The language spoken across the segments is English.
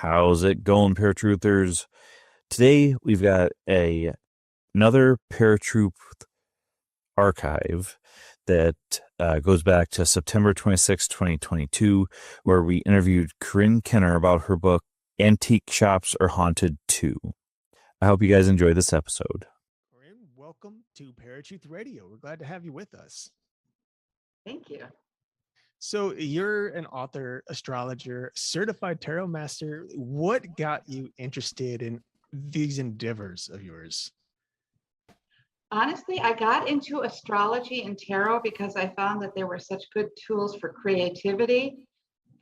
How's it going, ParaTruthers? Today we've got another ParaTruth archive that goes back to September 26, 2022, where we interviewed Corrine Kenner about her book, Antique Shops Are Haunted Too. I hope you guys enjoy this episode. Corrine, welcome to ParaTruth Radio. We're glad to have you with us. Thank you. So you're an author, astrologer, certified tarot master. What got you interested in these endeavors of yours? Honestly, I got into astrology and tarot because I found that there were such good tools for creativity,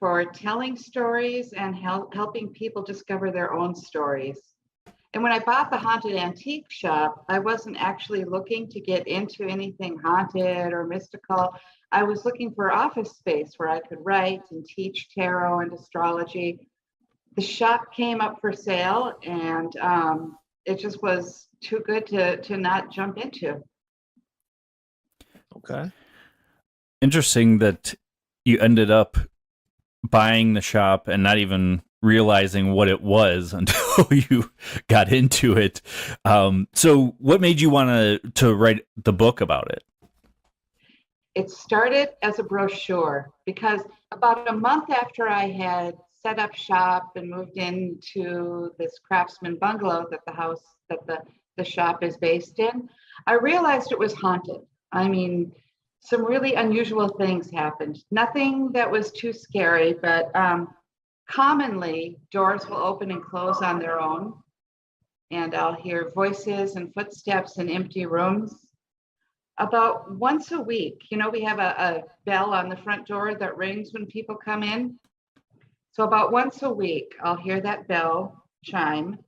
for telling stories, and helping people discover their own stories. And when I bought the Haunted Antique Shop, I wasn't actually looking to get into anything haunted or mystical. I was looking for office space where I could write and teach tarot and astrology. The shop came up for sale, and it just was too good to not jump into. Okay. Interesting that you ended up buying the shop and not even realizing what it was until you got into it. So what made you want to write the book about it? It started as a brochure because about a month after I had set up shop and moved into this craftsman bungalow that the shop is based in, I realized it was haunted. I mean, some really unusual things happened. Nothing that was too scary, but commonly doors will open and close on their own, and I'll hear voices and footsteps in empty rooms. About once a week, we have a bell on the front door that rings when people come in. So about once a week, I'll hear that bell chime,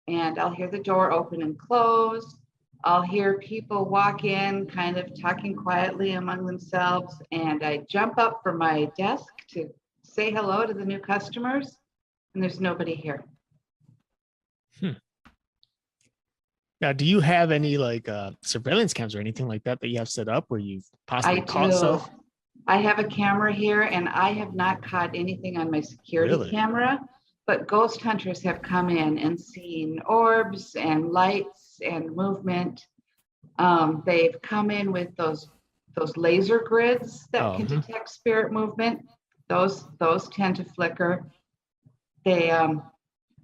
and I'll hear the door open and close. I'll hear people walk in, kind of talking quietly among themselves, and I jump up from my desk to say hello to the new customers, and there's nobody here. Now, do you have any surveillance cams or anything like that you have set up where you've possibly caught stuff? I have a camera here, and I have not caught anything on my security camera, but ghost hunters have come in and seen orbs and lights and movement. They've come in with those laser grids that can detect spirit movement. Those tend to flicker.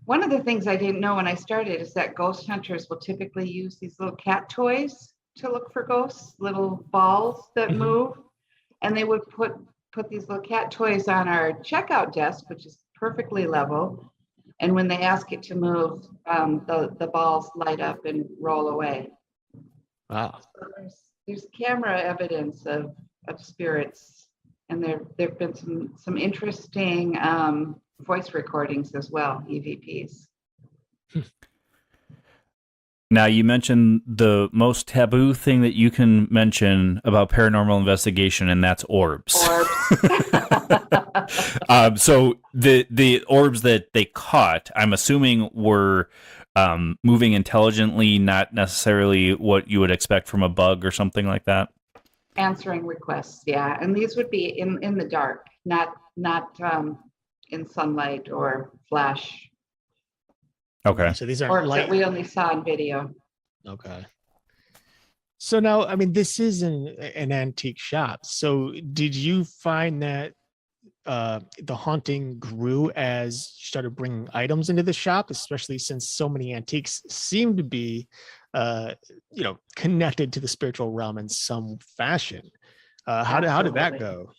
One of the things I didn't know when I started is that ghost hunters will typically use these little cat toys to look for ghosts, little balls that move. And they would put these little cat toys on our checkout desk, which is perfectly level. And when they ask it to move, the balls light up and roll away. Wow. So there's camera evidence of spirits, and there've been some interesting voice recordings as well, EVPs. Now, you mentioned the most taboo thing that you can mention about paranormal investigation, and that's orbs. So the orbs that they caught, I'm assuming, were moving intelligently, not necessarily what you would expect from a bug or something like that. Answering requests, yeah, and these would be in the dark, not in sunlight or flash. Okay. So these aren't that we only saw in video. Okay. So now, I mean, this is an antique shop. So did you find that the haunting grew as you started bringing items into the shop, especially since so many antiques seem to be, connected to the spiritual realm in some fashion? How did that go?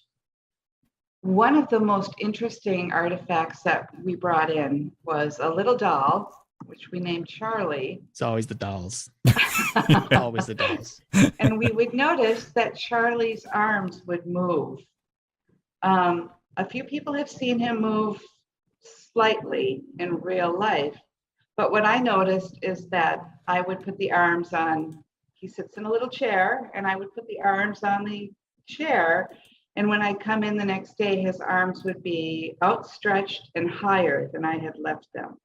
One of the most interesting artifacts that we brought in was a little doll, which we named Charlie. It's always the dolls. Always the dolls. And we would notice that Charlie's arms would move. A few people have seen him move slightly in real life. But what I noticed is that I would put the arms on, he sits in a little chair, and I would put the arms on the chair. And when I come in the next day, his arms would be outstretched and higher than I had left them.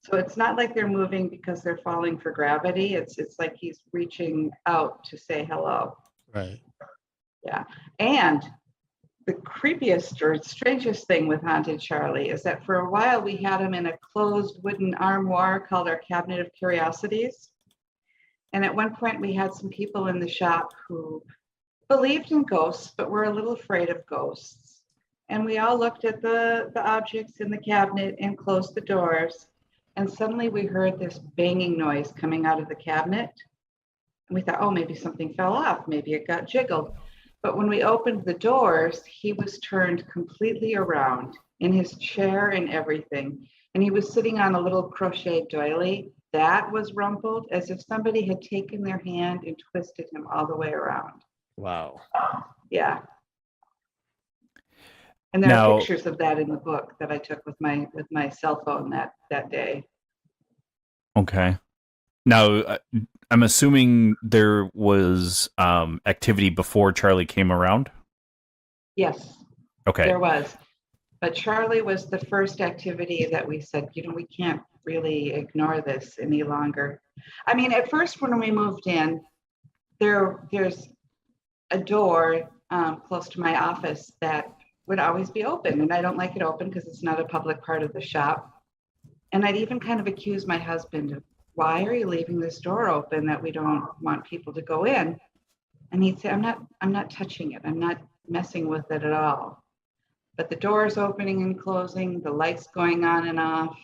So it's not like they're moving because they're falling for gravity. It's like he's reaching out to say hello. Right. Yeah. And the creepiest or strangest thing with Haunted Charlie is that for a while we had him in a closed wooden armoire called our Cabinet of Curiosities. And at one point we had some people in the shop who believed in ghosts, but were a little afraid of ghosts. And we all looked at the objects in the cabinet and closed the doors. And suddenly we heard this banging noise coming out of the cabinet. And we thought, oh, maybe something fell off. Maybe it got jiggled. But when we opened the doors, he was turned completely around in his chair and everything. And he was sitting on a little crochet doily that was rumpled as if somebody had taken their hand and twisted him all the way around. Wow. Yeah. And there Now- are pictures of that in the book that I took with my cell phone that day. Okay. Now, I'm assuming there was activity before Charlie came around? Yes, Okay. there was. But Charlie was the first activity that we said, we can't really ignore this any longer. I mean, at first when we moved in, there's a door close to my office that would always be open. And I don't like it open because it's not a public part of the shop. And I'd even kind of accuse my husband of, why are you leaving this door open that we don't want people to go in? And he'd say, I'm not touching it. I'm not messing with it at all. But the doors opening and closing, the lights going on and off,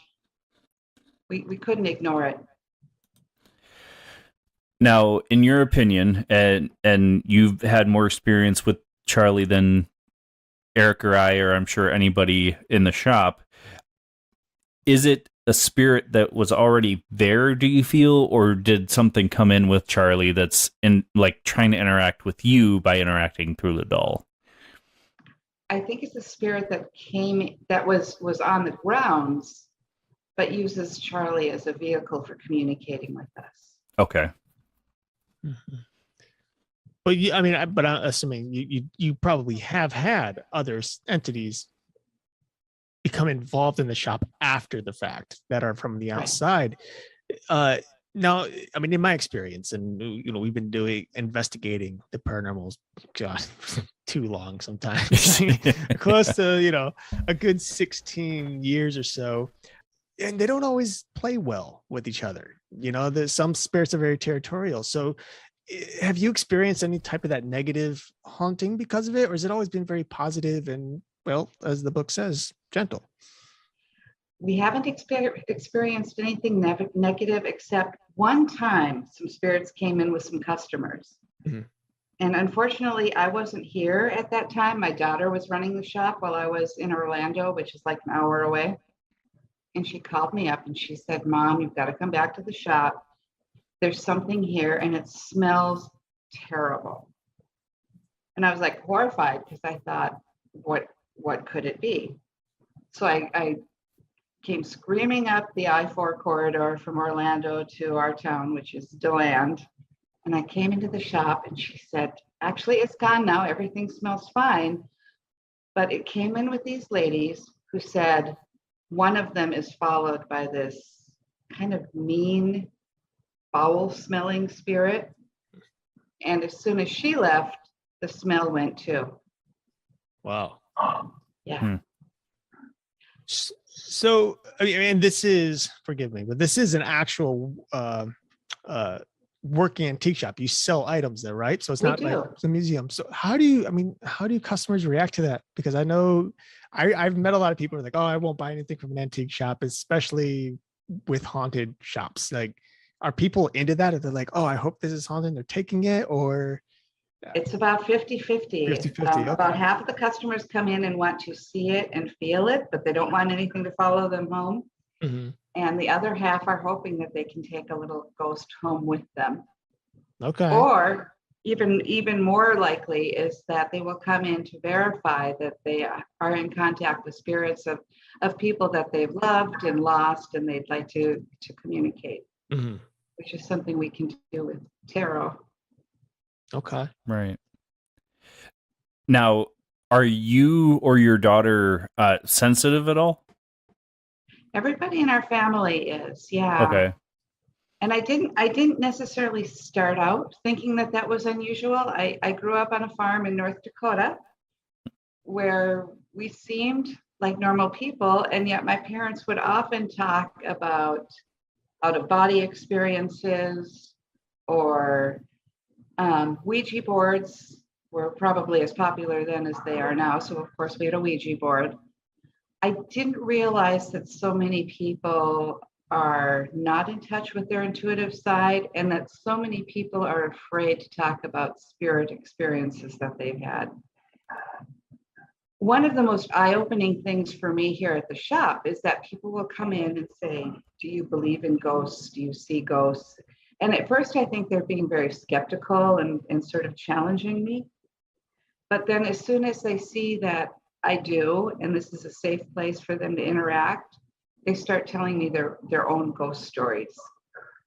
we couldn't ignore it. Now, in your opinion, and you've had more experience with Charlie than Eric or I, or I'm sure anybody in the shop, is it a spirit that was already there, do you feel, or did something come in with Charlie that's in like trying to interact with you by interacting through the doll? I think it's a spirit that was on the grounds, but uses Charlie as a vehicle for communicating with us. Okay. Mm-hmm. But but I'm assuming you probably have had other entities become involved in the shop after the fact that are from the outside. Now, I mean, in my experience, and we've been investigating the paranormal, God, too long sometimes, close to a good 16 years or so, and they don't always play well with each other. There's some spirits are very territorial. So, have you experienced any type of that negative haunting because of it, or has it always been very positive and, well, as the book says, gentle? We haven't experienced anything negative, except one time some spirits came in with some customers. Mm-hmm. And unfortunately, I wasn't here at that time. My daughter was running the shop while I was in Orlando, which is like an hour away. And she called me up and she said, Mom, you've got to come back to the shop. There's something here and it smells terrible. And I was like horrified because I thought, what could it be? So I came screaming up the I-4 corridor from Orlando to our town, which is DeLand. And I came into the shop and she said, actually, it's gone now. Everything smells fine. But it came in with these ladies who said one of them is followed by this kind of mean, foul-smelling spirit. And as soon as she left, the smell went too. Wow. Yeah. So, I mean, and this is, forgive me, but this is an actual working antique shop. You sell items there, right? So it's not like it's a museum. So how do customers react to that? Because I know I've met a lot of people who are like, oh, I won't buy anything from an antique shop, especially with haunted shops. Like, are people into that? Or they're like, oh, I hope this is haunted, they're taking it, or? It's about 50-50. 50-50, okay. About half of the customers come in and want to see it and feel it, but they don't want anything to follow them home. Mm-hmm. And the other half are hoping that they can take a little ghost home with them. Okay. Or even more likely is that they will come in to verify that they are in contact with spirits of people that they've loved and lost, and they'd like to communicate, mm-hmm. which is something we can do with tarot. Okay. Right. Now, are you or your daughter sensitive at all? Everybody in our family is, yeah. Okay. And I didn't necessarily start out thinking that was unusual. I grew up on a farm in North Dakota, where we seemed like normal people, and yet my parents would often talk about out-of-body experiences, or Ouija boards were probably as popular then as they are now. So of course we had a Ouija board. I didn't realize that so many people are not in touch with their intuitive side, and that so many people are afraid to talk about spirit experiences that they've had. One of the most eye-opening things for me here at the shop is that people will come in and say, do you believe in ghosts? Do you see ghosts? And at first I think they're being very skeptical and sort of challenging me. But then as soon as they see that I do, and this is a safe place for them to interact, they start telling me their own ghost stories.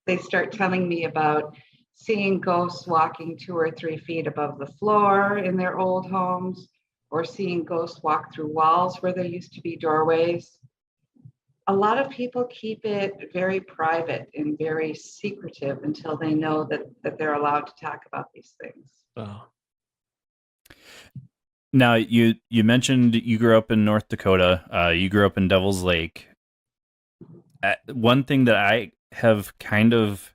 They start telling me about seeing ghosts walking 2 or 3 feet above the floor in their old homes, or seeing ghosts walk through walls where there used to be doorways. A lot of people keep it very private and very secretive until they know that they're allowed to talk about these things. Wow. Now, you mentioned you grew up in North Dakota. You grew up in Devil's Lake. One thing that I have kind of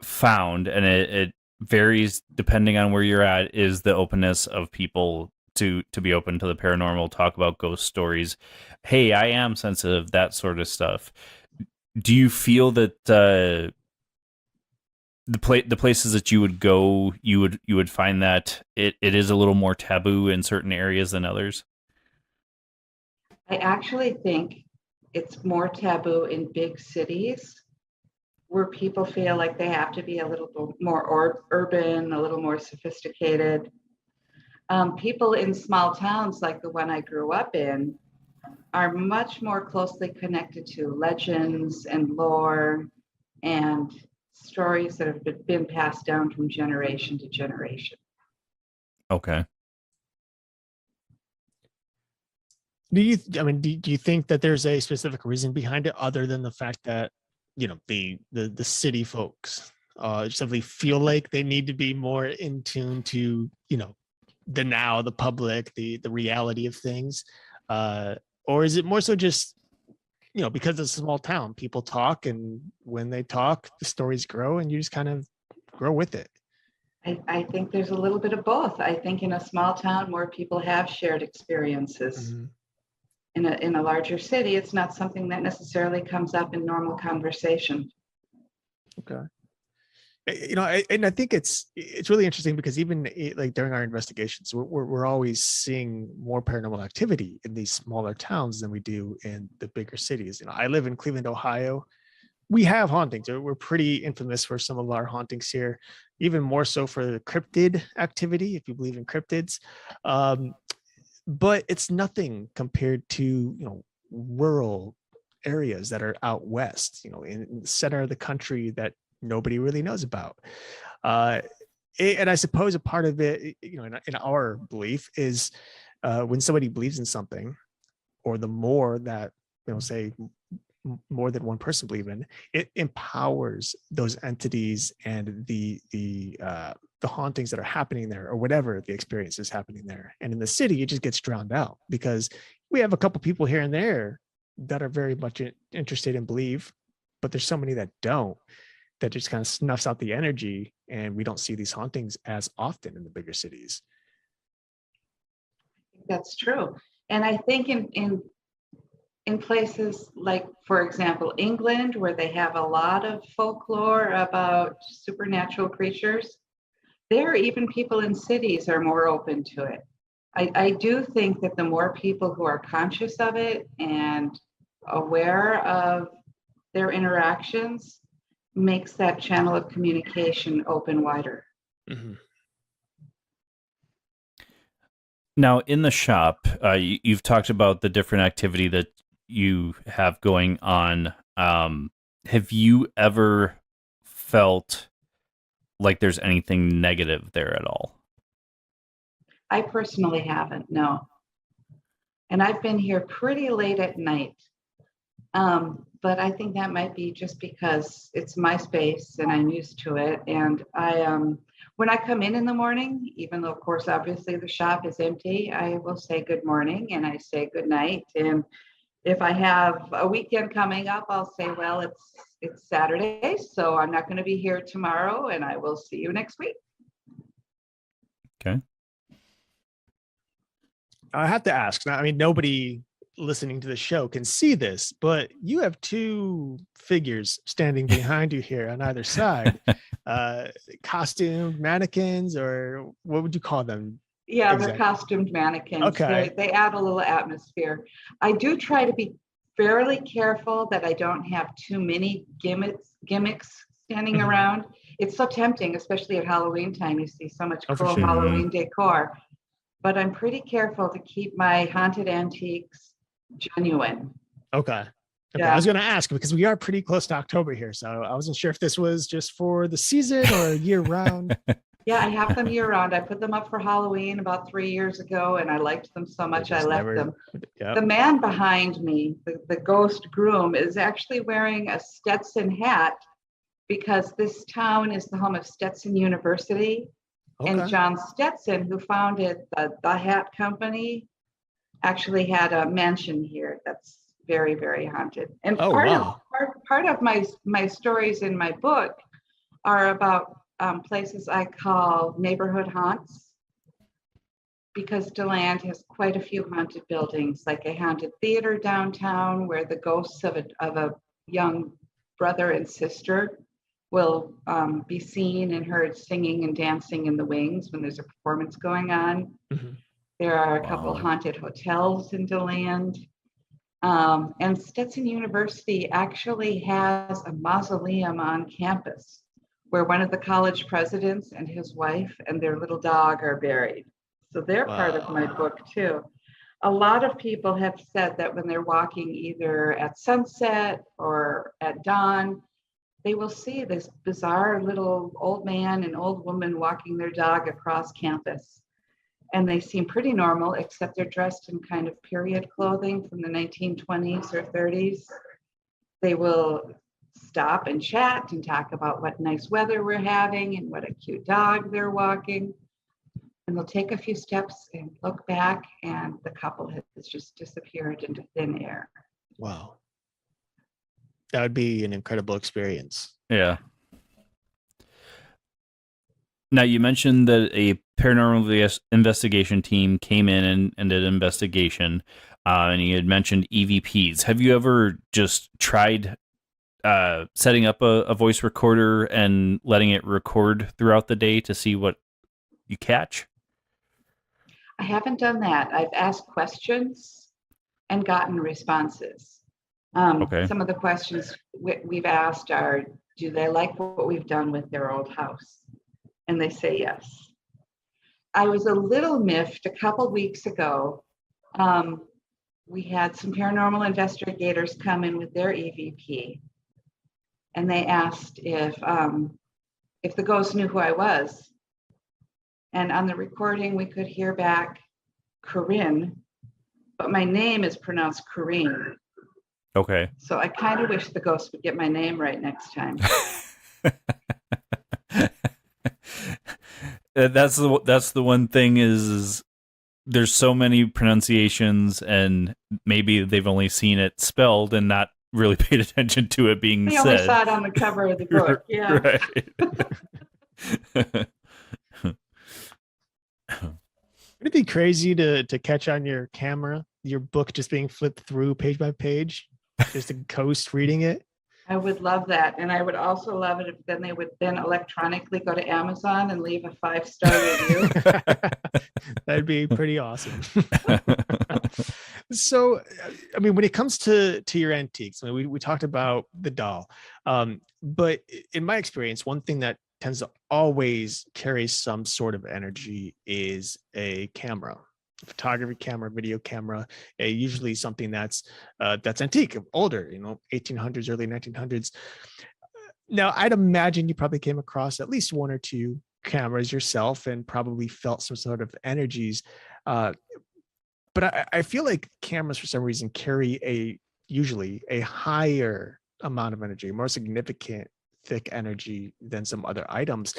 found, and it varies depending on where you're at, is the openness of people to be open to the paranormal, talk about ghost stories. Hey, I am sensitive, that sort of stuff. Do you feel that the places that you would go, you would find that it is a little more taboo in certain areas than others? I actually think it's more taboo in big cities, where people feel like they have to be a little more urban, a little more sophisticated. People in small towns like the one I grew up in are much more closely connected to legends and lore and stories that have been passed down from generation to generation. Okay. Do you think that there's a specific reason behind it, other than the fact that, the city folks simply feel like they need to be more in tune to, the public, the reality of things? Or is it more so just, because it's a small town, people talk, and when they talk, the stories grow, and you just kind of grow with it? I think there's a little bit of both. I think in a small town, more people have shared experiences. Mhm. In a larger city, it's not something that necessarily comes up in normal conversation. Okay. And I think it's really interesting, because even like during our investigations, we're always seeing more paranormal activity in these smaller towns than we do in the bigger cities. I live in Cleveland, Ohio. We have hauntings. We're pretty infamous for some of our hauntings here, even more so for the cryptid activity, if you believe in cryptids. But it's nothing compared to, rural areas that are out west, in the center of the country, that nobody really knows about. And I suppose a part of it, in our belief, is when somebody believes in something, or the more that, say more than one person believe in, it empowers those entities and the hauntings that are happening there, or whatever the experience is happening there. And in the city, it just gets drowned out, because we have a couple people here and there that are very much interested and believe, but there's so many that don't, that just kind of snuffs out the energy, and we don't see these hauntings as often in the bigger cities. That's true. And I think in places like, for example, England, where they have a lot of folklore about supernatural creatures, there even people in cities are more open to it. I do think that the more people who are conscious of it and aware of their interactions makes that channel of communication open wider. Mm-hmm. Now, in the shop, you've talked about the different activity that you have going on. Have you ever felt like there's anything negative there at all? I personally haven't, no. And I've been here pretty late at night. But I think that might be just because it's my space and I'm used to it. And When I come in the morning, even though of course obviously the shop is empty, I will say good morning and I say good night. And if I have a weekend coming up, I'll say, well, it's Saturday, so I'm not going to be here tomorrow, and I will see you next week. Okay. I have to ask now. I mean, nobody listening to the show can see this, but you have two figures standing behind you here on either side. Costumed mannequins, or what would you call them? Yeah, Exactly. they're costumed mannequins. Okay. They add a little atmosphere. I do try to be fairly careful that I don't have too many gimmicks standing Mhm. around. It's so tempting, especially at Halloween time. You see so much Oh, for cool sure. Halloween decor. But I'm pretty careful to keep my haunted antiques genuine. Okay. Yeah. I was going to ask because we are pretty close to October here, so I wasn't sure if this was just for the season or year round. Yeah, I have them year round. I put them up for Halloween about 3 years ago, and I liked them so much I left them. Yep. The man behind me, the ghost groom, is actually wearing a Stetson hat because this town is the home of Stetson University. Okay. And John Stetson, who founded the hat company, actually had a mansion here that's very, very haunted. And part of my stories in my book are about places I call neighborhood haunts, because DeLand has quite a few haunted buildings, like a haunted theater downtown where the ghosts of a young brother and sister will be seen and heard singing and dancing in the wings when there's a performance going on. Mm-hmm. There are a couple haunted hotels in DeLand. And Stetson University actually has a mausoleum on campus where one of the college presidents and his wife and their little dog are buried. So they're part of my book too. A lot of people have said that when they're walking either at sunset or at dawn, they will see this bizarre little old man and old woman walking their dog across campus. And they seem pretty normal, except they're dressed in kind of period clothing from the 1920s or 30s. They will stop and chat and talk about what nice weather we're having and what a cute dog they're walking. And they'll take a few steps and look back, and the couple has just disappeared into thin air. Wow. That would be an incredible experience. Yeah. Now, you mentioned that a paranormal investigation team came in and did an investigation, and you had mentioned EVPs. Have you ever just tried setting up a voice recorder and letting it record throughout the day to see what you catch? I haven't done that. I've asked questions and gotten responses. Okay. Some of the questions we've asked are, do they like what we've done with their old house? And they say yes. I was a little miffed a couple weeks ago. We had some paranormal investigators come in with their EVP, and they asked if the ghost knew who I was. And on the recording, we could hear back Corrine, but my name is pronounced Corrine. Okay. So I kind of wish the ghost would get my name right next time. That's the one thing is there's so many pronunciations, and maybe they've only seen it spelled and not really paid attention to it being We said. only saw it on the cover of the book. Yeah. Right. Would it be crazy to catch on your camera your book just being flipped through page by page, just a ghost reading it? I would love that. And I would also love it if then they would then electronically go to Amazon and leave a 5-star review. That'd be pretty awesome. So, I mean, when it comes to your antiques, I mean, we talked about the doll, but in my experience, one thing that tends to always carry some sort of energy is a camera, photography camera, video camera, usually something that's antique, older, 1800s, early 1900s. Now, I'd imagine you probably came across at least one or two cameras yourself and probably felt some sort of energies. But I feel like cameras, for some reason, carry usually a higher amount of energy, more significant, thick energy than some other items.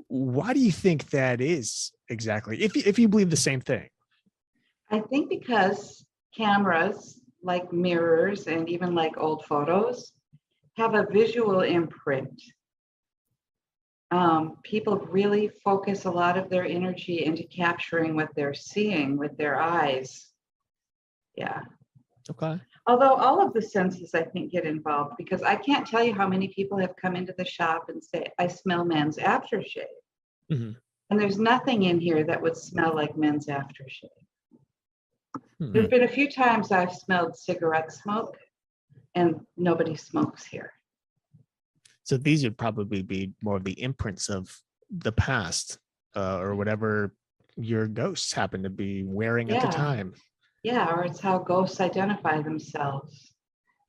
why do you think that is exactly? If you believe the same thing. I think because cameras, like mirrors and even like old photos, have a visual imprint. People really focus a lot of their energy into capturing what they're seeing with their eyes. Yeah. Okay. Although all of the senses, I think, get involved, because I can't tell you how many people have come into the shop and say, I smell men's aftershave. Mm-hmm. And there's nothing in here that would smell like men's aftershave. Hmm. There have been a few times I've smelled cigarette smoke, and nobody smokes here. So these would probably be more of the imprints of the past, or whatever your ghosts happen to be wearing at the Yeah. time. Yeah, or it's how ghosts identify themselves.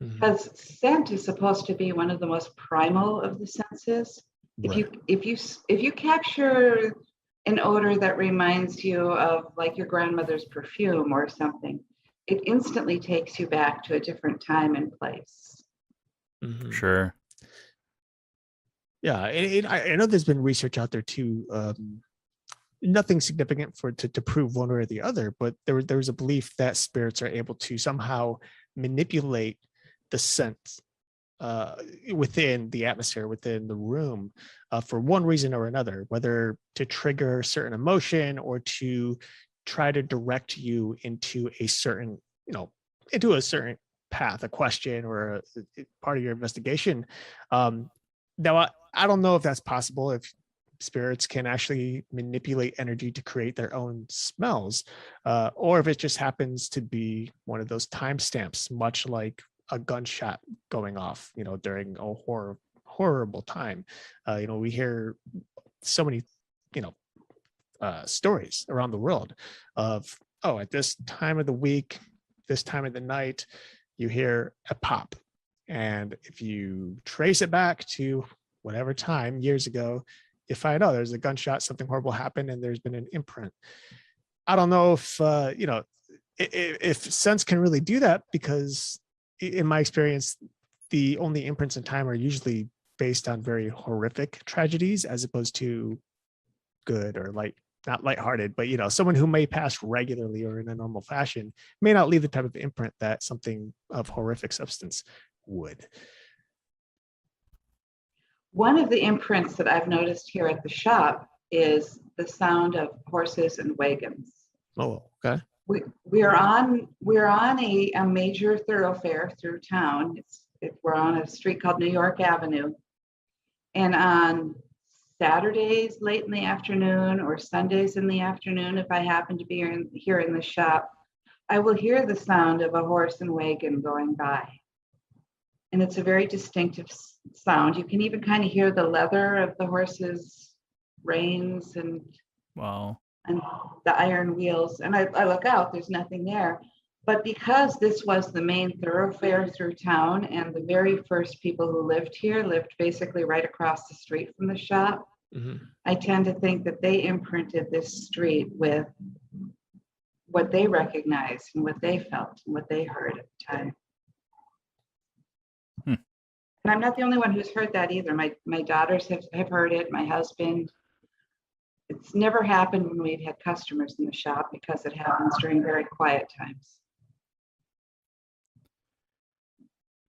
Mhm. Because scent is supposed to be one of the most primal of the senses. Right. If you capture an odor that reminds you of like your grandmother's perfume or something, it instantly takes you back to a different time and place. Mhm. Sure. Yeah, I know there's been research out there too. Nothing significant to prove one way or the other, but there's a belief that spirits are able to somehow manipulate the scent within the atmosphere, within the room, for one reason or another, whether to trigger a certain emotion or to try to direct you into a certain, into a certain path, a question, or a part of your investigation. Now, I don't know if that's possible, if spirits can actually manipulate energy to create their own smells, or if it just happens to be one of those timestamps, much like a gunshot going off, during a horrible time. We hear so many, stories around the world of, oh, at this time of the week, this time of the night, you hear a pop. And if you trace it back to whatever time years ago, you find, oh, there's a gunshot, something horrible happened, and there's been an imprint. I don't know if sense can really do that, because in my experience, the only imprints in time are usually based on very horrific tragedies, as opposed to good or not lighthearted, but someone who may pass regularly or in a normal fashion may not leave the type of imprint that something of horrific substance would. One of the imprints that I've noticed here at the shop is the sound of horses and wagons. Oh, okay. We're on a major thoroughfare through town. We're on a street called New York Avenue, and on Saturdays late in the afternoon or Sundays in the afternoon, if I happen to be here in the shop, I will hear the sound of a horse and wagon going by. And it's a very distinctive sound. You can even kind of hear the leather of the horse's reins and Wow. and the iron wheels. And I look out, there's nothing there. But because this was the main thoroughfare through town, and the very first people who lived here lived basically right across the street from the shop, Mm-hmm. I tend to think that they imprinted this street with what they recognized and what they felt and what they heard at the time. And I'm not the only one who's heard that either. My daughters have heard it, my husband. It's never happened when we've had customers in the shop, because it happens during very quiet times.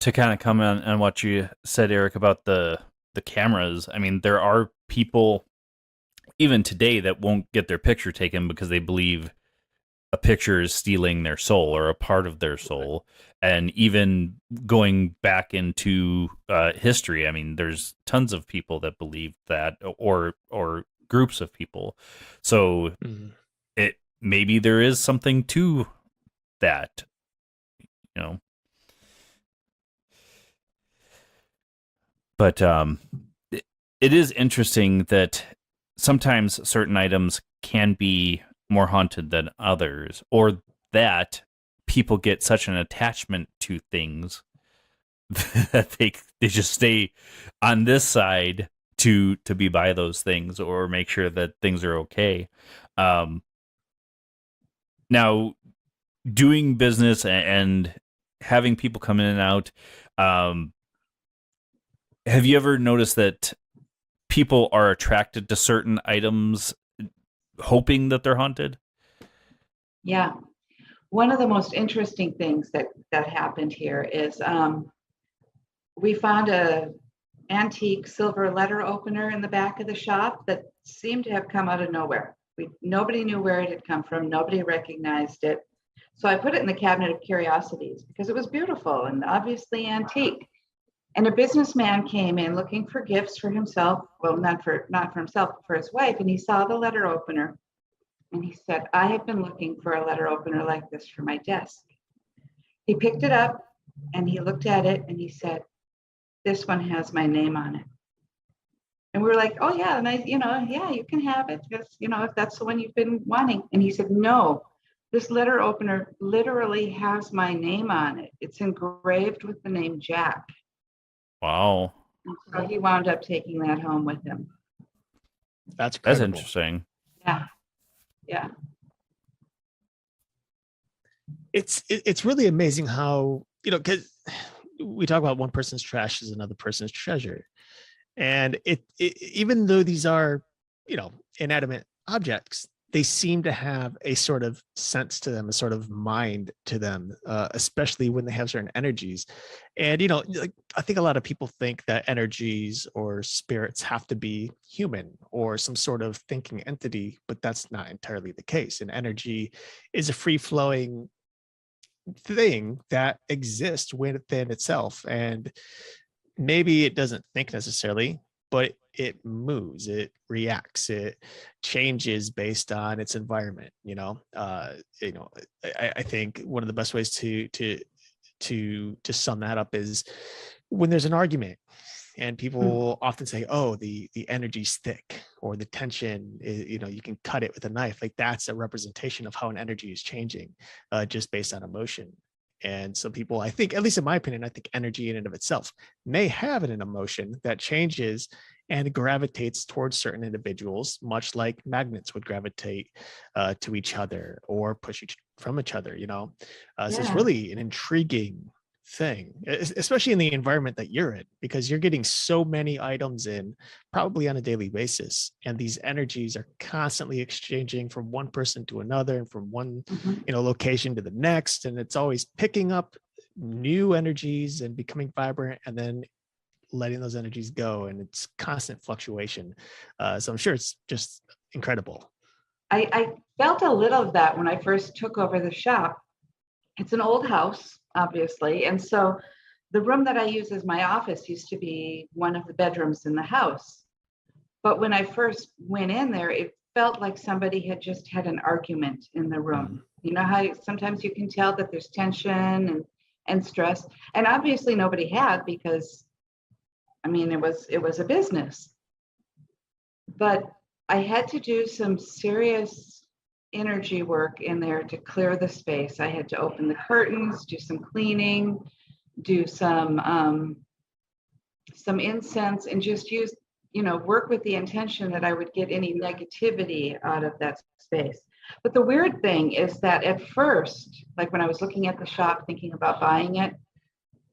To kind of comment on what you said, Eric, about the cameras, I mean, there are people even today that won't get their picture taken because they believe a picture is stealing their soul or a part of their soul. And even going back into history, I mean, there's tons of people that believe that, or groups of people. So it maybe there is something to that, But it is interesting that sometimes certain items can be more haunted than others, or that people get such an attachment to things that they just stay on this side to be by those things or make sure that things are okay. Now, doing business and having people come in and out, have you ever noticed that people are attracted to certain items hoping that they're haunted? Yeah. One of the most interesting things that happened here is we found a antique silver letter opener in the back of the shop that seemed to have come out of nowhere. Nobody knew where it had come from. Nobody recognized it. So I put it in the cabinet of curiosities because it was beautiful and obviously antique. And a businessman came in looking for gifts for himself. Well, not for himself, but for his wife. And he saw the letter opener. And he said, I have been looking for a letter opener like this for my desk. He picked it up and he looked at it and he said, this one has my name on it. And we were like, oh yeah, nice, yeah, you can have it. Just, if that's the one you've been wanting. And he said, no, this letter opener literally has my name on it. It's engraved with the name Jack. Wow. So he wound up taking that home with him. That's incredible. That's interesting. Yeah. Yeah. It's really amazing how, because we talk about one person's trash is another person's treasure. And it even though these are, inanimate objects, they seem to have a sort of sense to them, a sort of mind to them, especially when they have certain energies. And, I think a lot of people think that energies or spirits have to be human or some sort of thinking entity, but that's not entirely the case. An energy is a free flowing thing that exists within itself. And maybe it doesn't think necessarily, but it moves, it reacts, it changes based on its environment. I think one of the best ways to sum that up is when there's an argument and people often say, oh, the energy's thick or the tension is, you can cut it with a knife. Like that's a representation of how an energy is changing just based on emotion. And some people, I think, at least in my opinion, I think energy in and of itself may have an emotion that changes and gravitates towards certain individuals, much like magnets would gravitate to each other or push from each other, So it's really an intriguing thing, especially in the environment that you're in, because you're getting so many items in probably on a daily basis. And these energies are constantly exchanging from one person to another and from one, location to the next. And it's always picking up new energies and becoming vibrant and then letting those energies go. And it's constant fluctuation. So I'm sure it's just incredible. I felt a little of that when I first took over the shop. It's an old house, obviously. And so the room that I use as my office used to be one of the bedrooms in the house. But when I first went in there, it felt like somebody had just had an argument in the room. You know how sometimes you can tell that there's tension and stress. And obviously nobody had, because it was a business. But I had to do some serious energy work in there to clear the space. I had to open the curtains, do some cleaning, do some incense, and just use, work with the intention that I would get any negativity out of that space. But the weird thing is that at first, like when I was looking at the shop thinking about buying it,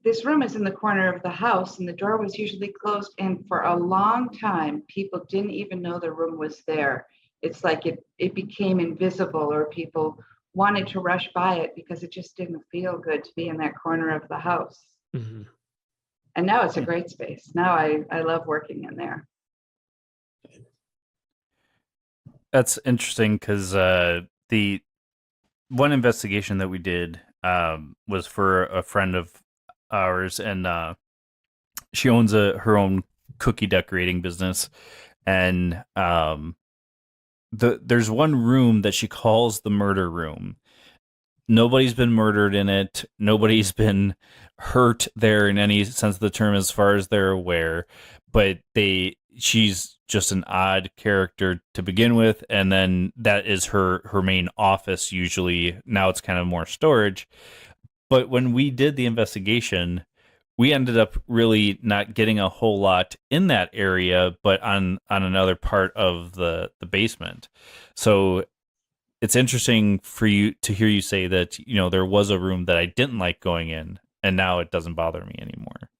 this room is in the corner of the house and the door was usually closed. And for a long time, people didn't even know the room was there. It's like it became invisible, or people wanted to rush by it because it just didn't feel good to be in that corner of the house. And now it's a great space. Now I love working in there. That's interesting because the one investigation that we did was for a friend of ours, and she owns her own cookie decorating business, and there's one room that she calls the murder room. Nobody's been murdered in it. Nobody's been hurt there in any sense of the term as far as they're aware, but she's just an odd character to begin with, and then that is her main office usually. Now it's kind of more storage. But when we did the investigation, we ended up really not getting a whole lot in that area, but on another part of the basement. So it's interesting for you to hear you say that, there was a room that I didn't like going in, and now it doesn't bother me anymore.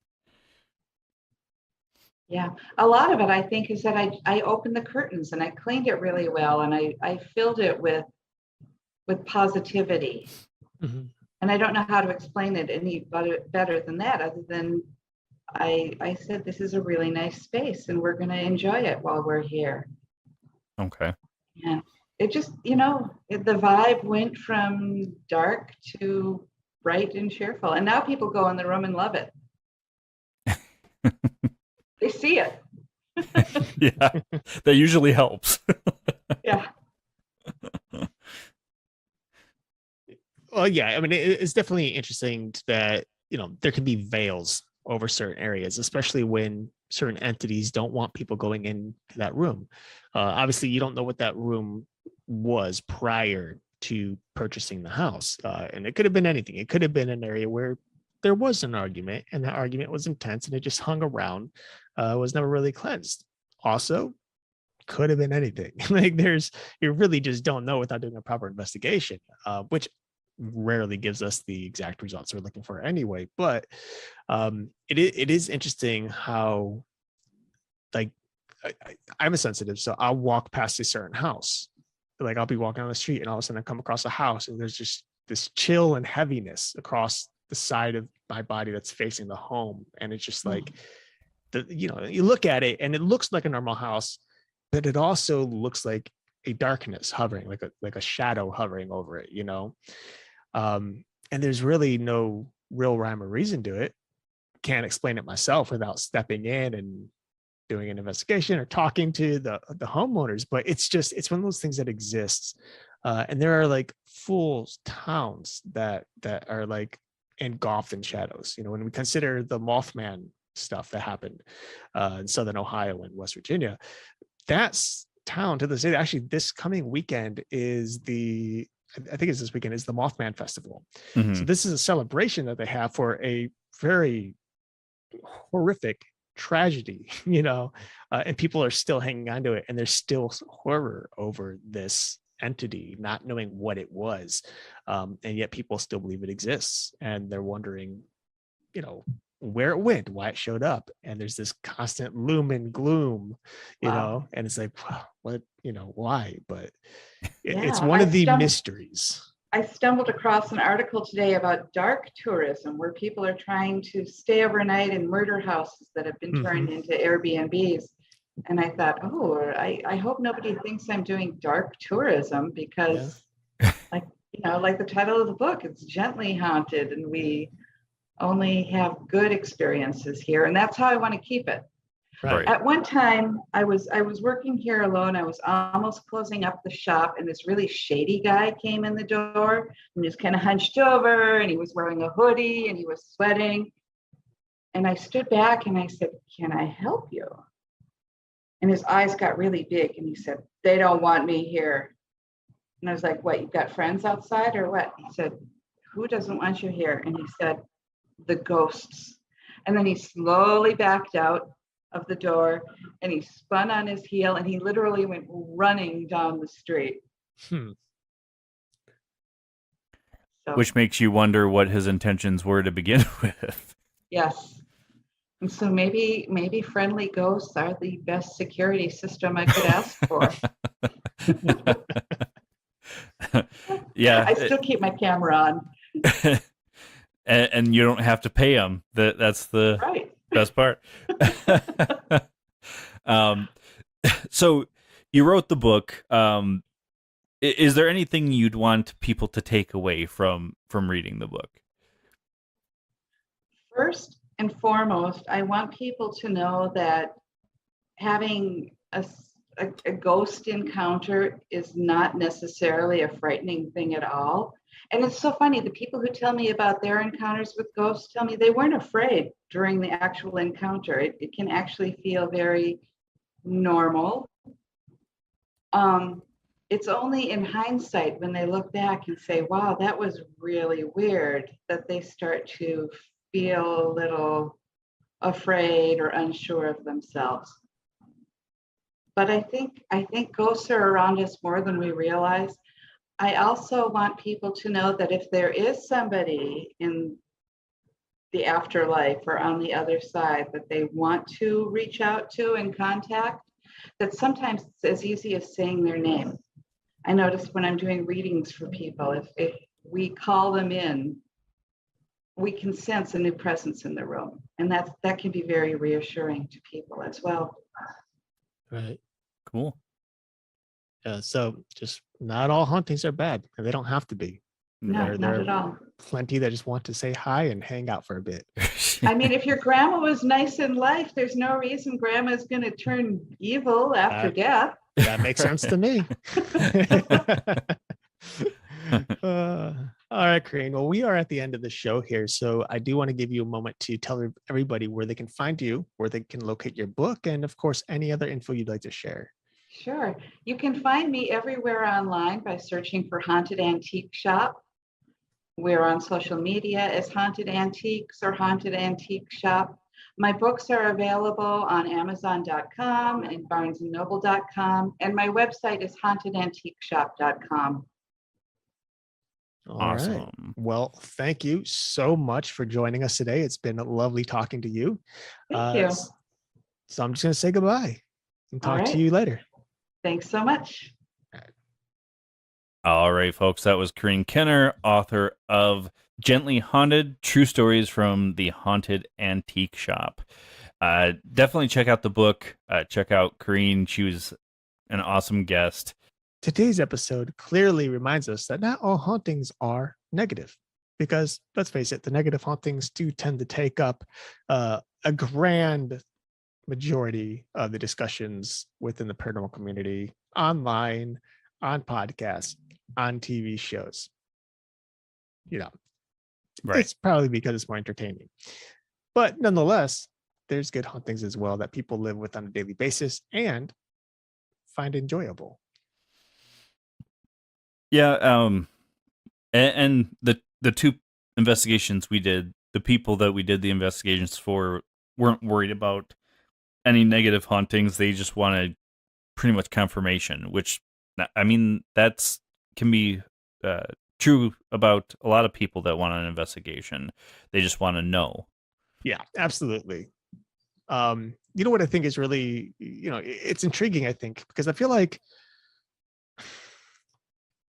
Yeah. A lot of it, I think, is that I opened the curtains and I cleaned it really well, and I filled it with positivity. Mhm. And I don't know how to explain it any better than that, other than I said, this is a really nice space and we're going to enjoy it while we're here. Okay. And it just, the vibe went from dark to bright and cheerful. And now people go in the room and love it. They see it. Yeah, that usually helps. Yeah. Well, yeah, I mean, it's definitely interesting that, there can be veils over certain areas, especially when certain entities don't want people going into that room. Obviously, you don't know what that room was prior to purchasing the house. And it could have been anything. It could have been an area where there was an argument and that argument was intense and it just hung around, was never really cleansed. Also, could have been anything. Like you really just don't know without doing a proper investigation, which rarely gives us the exact results we're looking for anyway. But it is interesting how, like, I'm a sensitive, so I'll walk past a certain house. Like I'll be walking on the street and all of a sudden I come across a house and there's just this chill and heaviness across the side of my body that's facing the home. And it's just like, you look at it and it looks like a normal house, but it also looks like a darkness hovering, like a shadow hovering over it, and there's really no real rhyme or reason to it. Can't explain it myself without stepping in and doing an investigation or talking to the homeowners. But it's one of those things that exists, and there are like full towns that are like engulfed in shadows. When we consider the Mothman stuff that happened in Southern Ohio and West Virginia, that's town to this day. Actually, this coming weekend is I think it's this weekend, is the Mothman Festival. Mm-hmm. So this is a celebration that they have for a very horrific tragedy, and people are still hanging on to it. And there's still horror over this entity, not knowing what it was. And yet people still believe it exists. And they're wondering, where it went, why it showed up. And there's this constant loom and gloom, Wow. and it's like, what, why? But it's Yeah, one of the mysteries. I stumbled across an article today about dark tourism, where people are trying to stay overnight in murder houses that have been turned into Airbnbs. And I thought, I hope nobody thinks I'm doing dark tourism, because like the title of the book, it's gently haunted and we only have good experiences here. And that's how I want to keep it. Right. At one time, I was working here alone. I was almost closing up the shop, and this really shady guy came in the door and he was kind of hunched over, and he was wearing a hoodie and he was sweating. And I stood back and I said, "Can I help you?" And his eyes got really big and he said, "They don't want me here." And I was like, "What, you've got friends outside or what?" He said, "Who doesn't want you here?" And he said, "The ghosts." And then he slowly backed out of the door and he spun on his heel and he literally went running down the street. So, which makes you wonder what his intentions were to begin with. Yes. And so maybe friendly ghosts are the best security system I could ask for. Yeah. I still keep my camera on. and you don't have to pay them. That's the right. best part. So you wrote the book. Is there anything you'd want people to take away from reading the book? First and foremost, I want people to know that having a ghost encounter is not necessarily a frightening thing at all. And it's so funny, the people who tell me about their encounters with ghosts tell me they weren't afraid during the actual encounter. It can actually feel very normal. It's only in hindsight, when they look back and say, "Wow, that was really weird," that they start to feel a little afraid or unsure of themselves. But I think ghosts are around us more than we realize. I also want people to know that if there is somebody in the afterlife or on the other side that they want to reach out to and contact, that sometimes it's as easy as saying their name. I notice when I'm doing readings for people, if we call them in, we can sense a new presence in the room. And that can be very reassuring to people as well. Right. Cool. So just not all hauntings are bad, and they don't have to be. No, not at all. Plenty that just want to say hi and hang out for a bit. I mean, if your grandma was nice in life, there's no reason grandma's going to turn evil after death. That makes sense to me. All right, Corrine. Well, we are at the end of the show here, so I do want to give you a moment to tell everybody where they can find you, where they can locate your book, and of course, any other info you'd like to share. Sure. You can find me everywhere online by searching for Haunted Antique Shop. We're on social media as Haunted Antiques or Haunted Antique Shop. My books are available on Amazon.com and BarnesandNoble.com, and my website is hauntedantiqueshop.com. Awesome. Right. Well, thank you so much for joining us today. It's been lovely talking to you. Thank you. So I'm just going to say goodbye and talk to you later. Thanks so much. All right, folks. That was Corrine Kenner, author of Gently Haunted, True Stories from the Haunted Antique Shop. Definitely check out the book. Check out Corrine. She was an awesome guest. Today's episode clearly reminds us that not all hauntings are negative, because let's face it, the negative hauntings do tend to take up a grand majority of the discussions within the paranormal community, online, on podcasts, on TV shows. Right. It's probably because it's more entertaining. But nonetheless, there's good hauntings as well that people live with on a daily basis and find enjoyable. Yeah, and the two investigations we did, the people that we did the investigations for weren't worried about any negative hauntings. They just wanted pretty much confirmation, which, I mean, that's can be true about a lot of people that want an investigation. They just want to know. Yeah, absolutely. You know what I think is really, it's intriguing, I think, because I feel like,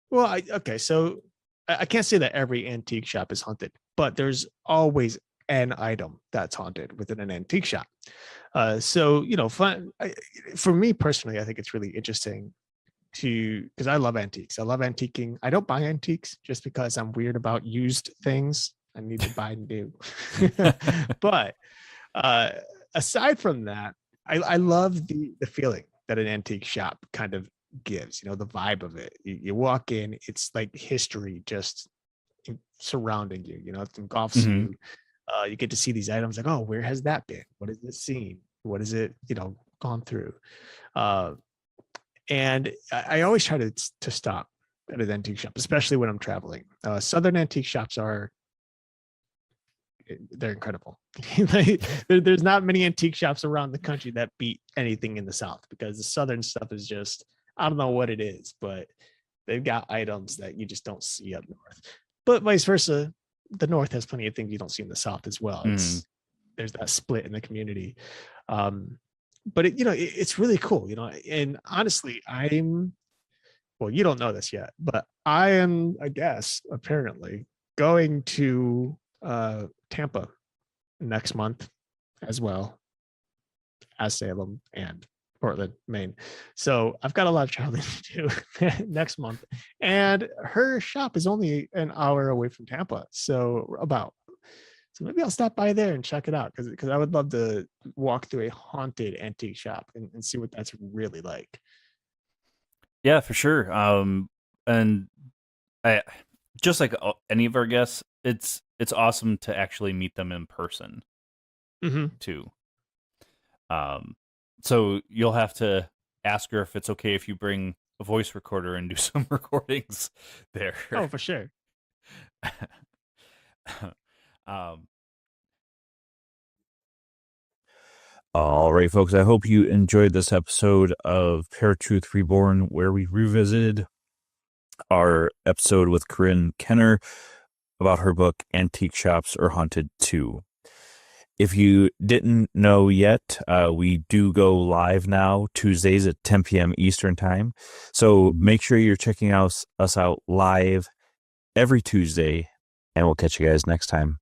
well, so I can't say that every antique shop is haunted, but there's always an item that's haunted within an antique shop. So, for me personally, I think it's really interesting because I love antiques. I love antiquing. I don't buy antiques just because I'm weird about used things. I need to buy new. But aside from that, I love the feeling that an antique shop kind of gives, the vibe of it. You walk in, it's like history just surrounding you, it engulfs you. You get to see these items like, oh, where has that been? What is it seen? What is it, gone through? And I always try to stop at an antique shop, especially when I'm traveling. Southern antique shops they're incredible. There's not many antique shops around the country that beat anything in the South, because the Southern stuff is just, I don't know what it is, but they've got items that you just don't see up north. But vice versa, the North has plenty of things you don't see in the South as well. There's that split in the community. But it's really cool, and honestly, you don't know this yet, but I am, I guess, apparently going to Tampa next month, as well as Salem and Portland, Maine. So I've got a lot of traveling to do next month, and her shop is only an hour away from Tampa. So maybe I'll stop by there and check it out, because I would love to walk through a haunted antique shop and see what that's really like. Yeah, for sure. And I just like any of our guests, it's awesome to actually meet them in person too. So you'll have to ask her if it's okay if you bring a voice recorder and do some recordings there. Oh, for sure. All right, folks, I hope you enjoyed this episode of ParaTruth Reborn, where we revisited our episode with Corrine Kenner about her book, Antique Shops Are Haunted Too. If you didn't know yet, we do go live now Tuesdays at 10 p.m. Eastern Time. So make sure you're checking us out live every Tuesday, and we'll catch you guys next time.